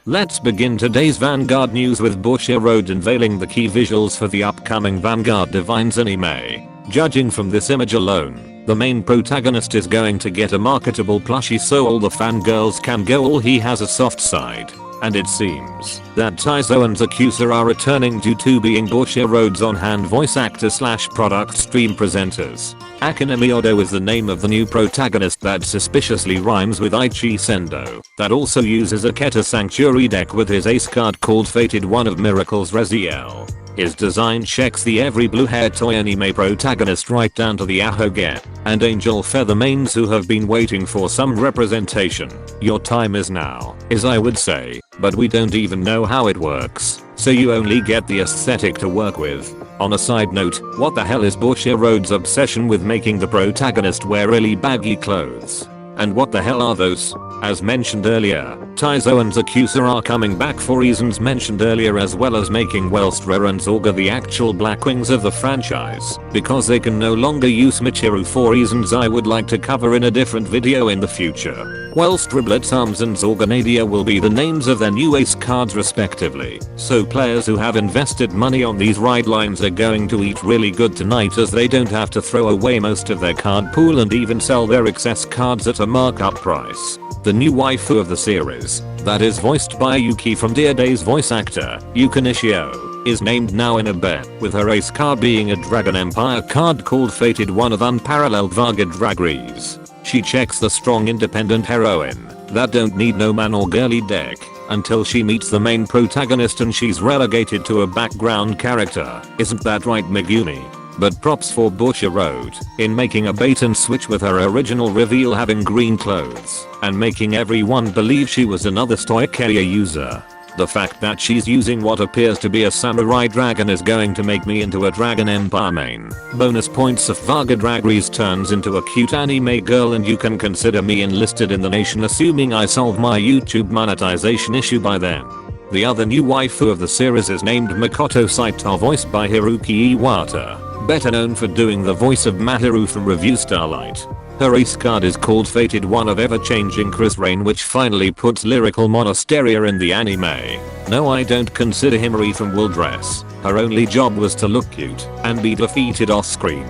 Let's begin today's Vanguard news with Bushiroad unveiling the key visuals for the upcoming Vanguard DivineZ anime. Judging from this image alone, the main protagonist is going to get a marketable plushie so all the fangirls can go all he has a soft side. And it seems that Taizo and Zakusa are returning due to being Bushiroad's on-hand voice actor / product stream presenters. Akina Miyodo is the name of the new protagonist that suspiciously rhymes with Aichi Sendo, that also uses a Keta Sanctuary deck with his ace card called Fated One of Miracles Reziel. His design checks the every blue-haired toy anime protagonist right down to the Ahoge and Angel Feather mains who have been waiting for some representation. Your time is now, as I would say, but we don't even know how it works, so you only get the aesthetic to work with. On a side note, what the hell is Bushiroad's obsession with making the protagonist wear really baggy clothes? And what the hell are those? As mentioned earlier, Taizo and Zakusa are coming back for reasons mentioned earlier, as well as making Welstra and Zorga the actual Blackwings of the franchise, because they can no longer use Michiru for reasons I would like to cover in a different video in the future. Welstra Blitzarms and Zorga Nadia will be the names of their new ace cards respectively, so players who have invested money on these ride lines are going to eat really good tonight, as they don't have to throw away most of their card pool and even sell their excess cards at a markup price. The new waifu of the series, that is voiced by Yuki from Dear Day's voice actor, Yuka Nishio, is named now in a bet, with her ace card being a Dragon Empire card called Fated One of Unparalleled Varga Dragries. She checks the strong independent heroine that don't need no man or girly deck until she meets the main protagonist and she's relegated to a background character. Isn't that right, Megumi? But props for Bushiroad in making a bait and switch with her original reveal having green clothes and making everyone believe she was another Stoicheia user. The fact that she's using what appears to be a samurai dragon is going to make me into a Dragon Empire main. Bonus points if Varga Dragries turns into a cute anime girl, and you can consider me enlisted in the nation assuming I solve my YouTube monetization issue by then. The other new waifu of the series is named Makoto Saito, voiced by Hiroki Iwata, better known for doing the voice of Mahiru from Review Starlight. Her ace card is called Fated One of Ever-Changing Chris Rain, which finally puts Lyrical Monasteria in the anime. No, I don't consider Himari from Wool Dress. Her only job was to look cute and be defeated off screen.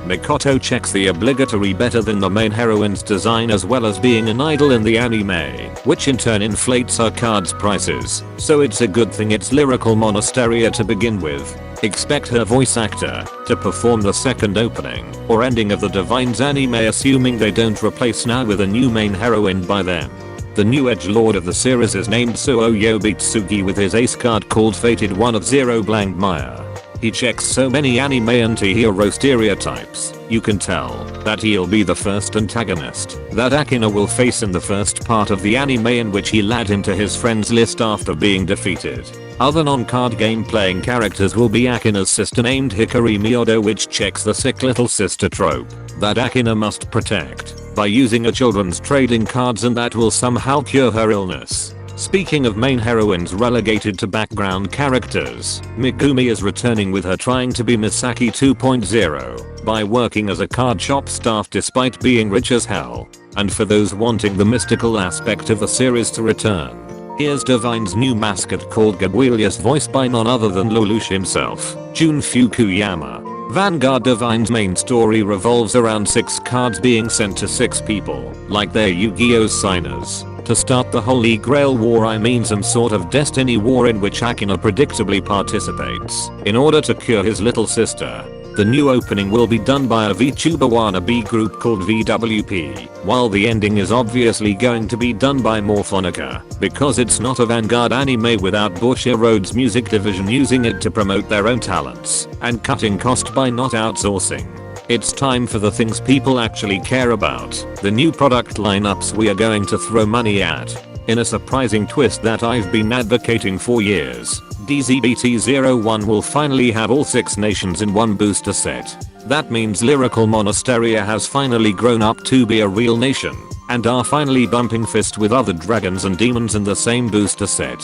Mikoto checks the obligatory better than the main heroine's design, as well as being an idol in the anime, which in turn inflates her card's prices, so it's a good thing it's Lyrical Monasteria to begin with. Expect her voice actor to perform the second opening or ending of the DivineZ anime, assuming they don't replace now with a new main heroine by then. The new edgelord of the series is named Suo Yobitsugi with his ace card called Fated One of Zero Blank Maya. He checks so many anime anti-hero stereotypes, you can tell that he'll be the first antagonist that Akina will face in the first part of the anime, in which he'll add him to his friends list after being defeated. Other non-card game playing characters will be Akina's sister named Hikari Miyodo, which checks the sick little sister trope that Akina must protect by using a children's trading cards, and that will somehow cure her illness. Speaking of main heroines relegated to background characters, Megumi is returning with her trying to be Misaki 2.0 by working as a card shop staff despite being rich as hell. And for those wanting the mystical aspect of the series to return, here's DivineZ's new mascot called Gabrielius, voiced by none other than Lelouch himself, Jun Fukuyama. Vanguard DivineZ's main story revolves around 6 cards being sent to 6 people, like their Yu-Gi-Oh signers, to start the Holy Grail War. I mean some sort of Destiny war in which Akina predictably participates in order to cure his little sister. The new opening will be done by a VTuber wannabe group called VWP, while the ending is obviously going to be done by Morphonica, because it's not a Vanguard anime without Bushiroad's music division using it to promote their own talents and cutting cost by not outsourcing. It's time for the things people actually care about, the new product lineups we are going to throw money at. In a surprising twist that I've been advocating for years, DZBT01 will finally have all 6 nations in one booster set. That means Lyrical Monasteria has finally grown up to be a real nation, and are finally bumping fist with other dragons and demons in the same booster set.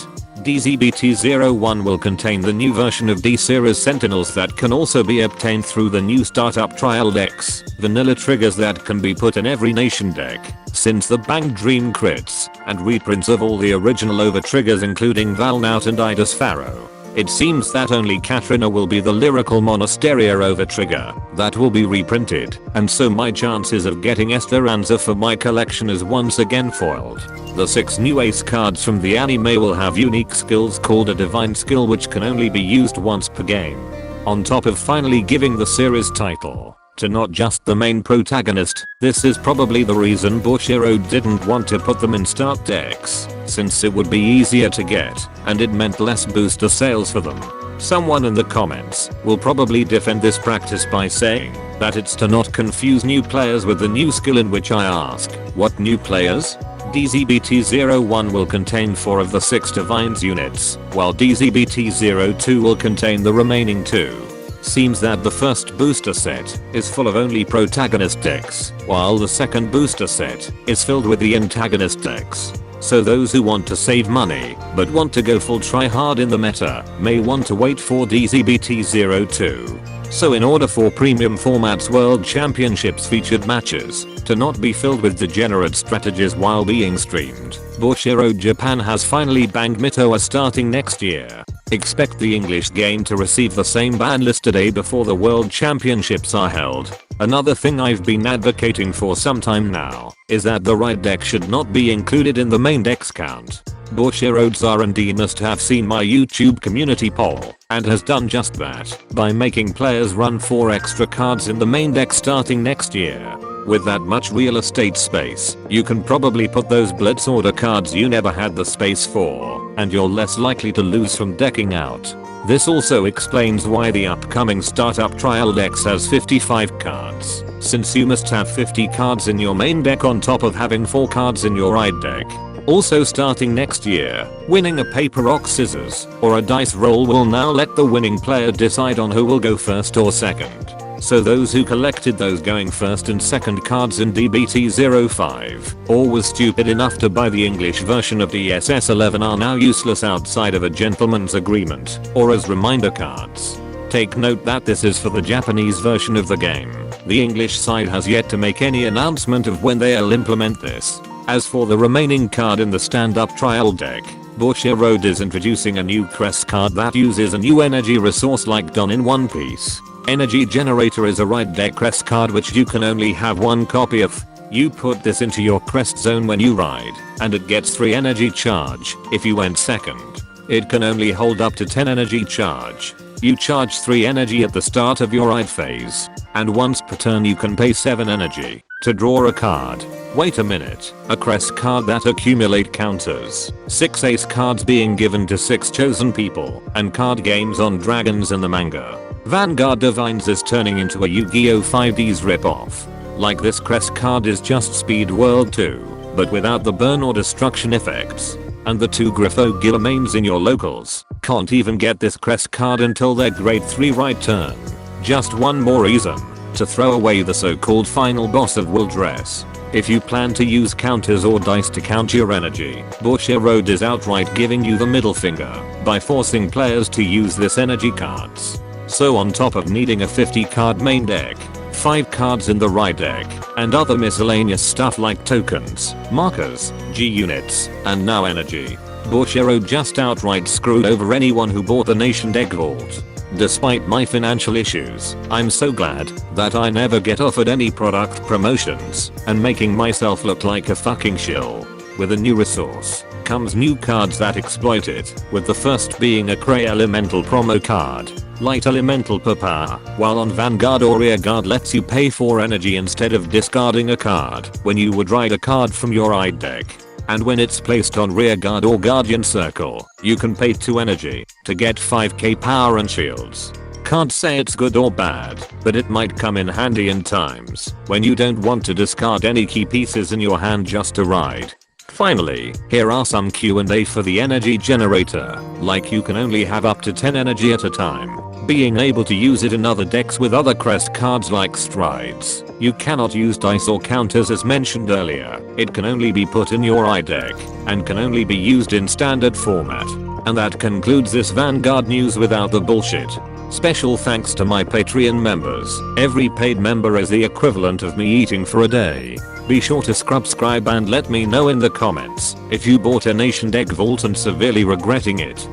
DZBT01 will contain the new version of D-Series Sentinels that can also be obtained through the new startup trial decks, vanilla triggers that can be put in every nation deck, Since the Bang Dream crits and reprints of all the original overtriggers including Valnout and Idus Pharaoh, it seems that only Katrina will be the lyrical Monasteria overtrigger that will be reprinted, and so my chances of getting Esperanza for my collection is once again foiled. The 6 new ace cards from the anime will have unique skills called a divine skill which can only be used once per game. On top of finally giving the series title to not just the main protagonist, this is probably the reason Bushiroad didn't want to put them in start decks, since it would be easier to get, and it meant less booster sales for them. Someone in the comments will probably defend this practice by saying that it's to not confuse new players with the new skill, in which I ask, what new players? DZBT-01 will contain 4 of the 6 DivineZ units, while DZBT-02 will contain the remaining 2. Seems that the first booster set is full of only protagonist decks, while the second booster set is filled with the antagonist decks. So those who want to save money but want to go full try hard in the meta may want to wait for DZBT-02. So in order for premium formats World Championships featured matches to not be filled with degenerate strategies while being streamed, Bushiroad Japan has finally banged Mitoa starting next year. Expect the English game to receive the same ban list a day before the World Championships are held. Another thing I've been advocating for some time now is that the right deck should not be included in the main decks count. Bushiroad's R&D must have seen my YouTube community poll and has done just that by making players run 4 extra cards in the main deck starting next year. With that much real estate space, you can probably put those Blitz order cards you never had the space for, and you're less likely to lose from decking out. This also explains why the upcoming startup trial decks has 55 cards, since you must have 50 cards in your main deck on top of having 4 cards in your right deck. Also starting next year, winning a paper rock scissors or a dice roll will now let the winning player decide on who will go first or second. So those who collected those going first and second cards in DBT-05 or was stupid enough to buy the English version of DSS-11 are now useless outside of a gentleman's agreement or as reminder cards. Take note that this is for the Japanese version of the game. The English side has yet to make any announcement of when they'll implement this. As for the remaining card in the stand-up trial deck, Bushiroad is introducing a new crest card that uses a new energy resource like done in One Piece. Energy Generator is a right deck crest card which you can only have 1 copy of. You put this into your crest zone when you ride, and it gets 3 energy charge if you went second. It can only hold up to 10 energy charge. You charge 3 energy at the start of your ride phase, and once per turn you can pay 7 energy to draw a card. Wait a minute, a crest card that accumulate counters. 6 ace cards being given to 6 chosen people, and card games on dragons in the manga. Vanguard DivineZ is turning into a Yu-Gi-Oh! 5D's ripoff. Like this crest card is just Speed World 2, but without the burn or destruction effects. And the 2 Griffo Guillamains in your locals can't even get this crest card until their grade 3 right turn. Just one more reason to throw away the so-called final boss of Will Dress. If you plan to use counters or dice to count your energy, Bushiroad is outright giving you the middle finger by forcing players to use this energy cards. So on top of needing a 50 card main deck, 5 cards in the right deck, and other miscellaneous stuff like tokens, markers, G units, and now energy, Bushiroad just outright screwed over anyone who bought the Nation Deck Vault. Despite my financial issues, I'm so glad that I never get offered any product promotions and making myself look like a fucking shill. With a new resource comes new cards that exploit it, with the first being a Cray Elemental promo card. Light Elemental per power, while on Vanguard or Rearguard lets you pay 4 energy instead of discarding a card when you would ride a card from your eye deck. And when it's placed on Rearguard or Guardian Circle, you can pay 2 energy to get 5k power and shields. Can't say it's good or bad, but it might come in handy in times when you don't want to discard any key pieces in your hand just to ride. Finally, here are some Q&A for the energy generator, like you can only have up to 10 energy at a time. Being able to use it in other decks with other crest cards like strides. You cannot use dice or counters as mentioned earlier. It can only be put in your eye deck, and can only be used in standard format. And that concludes this Vanguard news without the bullshit. Special thanks to my Patreon members. Every paid member is the equivalent of me eating for a day. Be sure to subscribe and let me know in the comments if you bought a Nation Egg Vault and severely regretting it.